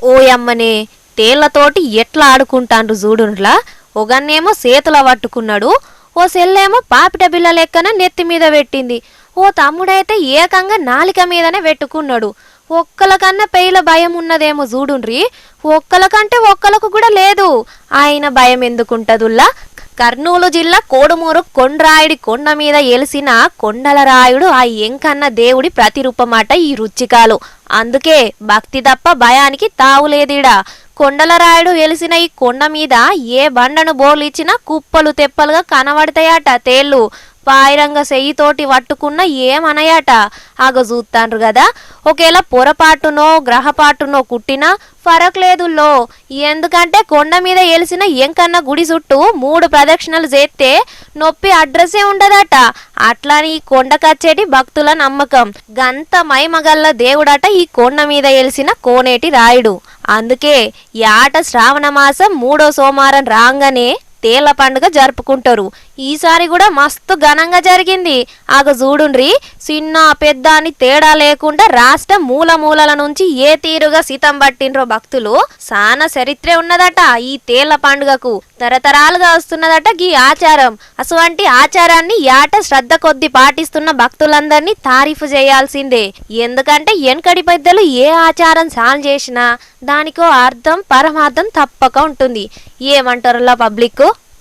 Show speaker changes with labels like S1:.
S1: ఓయమ్మనే తేళ్లతోటి ఎట్లా ఆడుకుంటాండ్రు చూడుండ్లా. ఒగన్నేమో సేతుల పట్టుకున్నాడు, ఓ సెల్లేమో పాపిట బిల్ల లెక్కన నెత్తి మీద పెట్టింది, ఓ తమ్ముడైతే ఏకంగా నాలిక మీదనే పెట్టుకున్నాడు. ఒక్కలకన్నా పెయిల భయం ఉన్నదేమో చూడుండ్రి, ఒక్కలకంటే ఒక్కలకు కూడా లేదు. ఆయన భయం ఎందుకుంటదుల్లా. కర్నూలు జిల్లా కోడుమూరు కొండ్రాయుడి కొండ మీద ఎలిసిన కొండలరాయుడు ఆ ఎంకన్న దేవుడి ప్రతిరూపమాట ఈ రుచికాలు. అందుకే భక్తి తప్ప భయానికి తావులేదిడా. కొండలరాయుడు వెలిసిన ఈ కొండ మీద ఏ బండను బోర్లిచ్చినా కుప్పలు తెప్పలుగా కనబడతాయట తేళ్ళు. పాయిరంగ సెయ్యితోటి పట్టుకున్న ఏమనయాట. ఆగ చూస్తాండ్రు కదా. ఒకేలా పొరపాటునో గ్రహపాటునో కుట్టినా ఫరక్ లేదుల్లో. ఎందుకంటే కొండ మీద ఎలిసిన ఎంకన్న గుడి చుట్టూ 3 ప్రదక్షిణలు చేస్తే నొప్పి అడ్రస్సే ఉండదట. అట్లాని ఈ కొండకచ్చేటి భక్తుల నమ్మకం. గంత మైమగల్ల దేవుడట ఈ కొండ మీద ఎలిసిన కోనేటి రాయుడు. అందుకే యాట శ్రావణ మాసం 3వ సోమవారం రాగానే తేళ్ల పండుగ జరుపుకుంటారు. ఈసారి కూడా మస్తు ఘనంగా జరిగింది. ఆగ చూడుండ్రి, చిన్న పెద్ద అని తేడా లేకుండా రాష్ట్రం మూల మూలల నుంచి ఏ తీరుగా సితం పట్టిండ్రో భక్తులు. సానా చరిత్రే ఉన్నదట ఈ తేళ్ల పండుగకు. తరతరాలుగా వస్తున్నదట గీ ఆచారం. అటువంటి ఆచారాన్ని యాట శ్రద్ధ కొద్ది పాటిస్తున్న భక్తులందరినీ తారీఫు చేయాల్సిందే. ఎందుకంటే వెనకడి పెద్దలు ఏ ఆచారం సాన్ చేసినా దానికో అర్థం పరమార్థం తప్పక ఉంటుంది. ఏమంటారులా పబ్లిక్?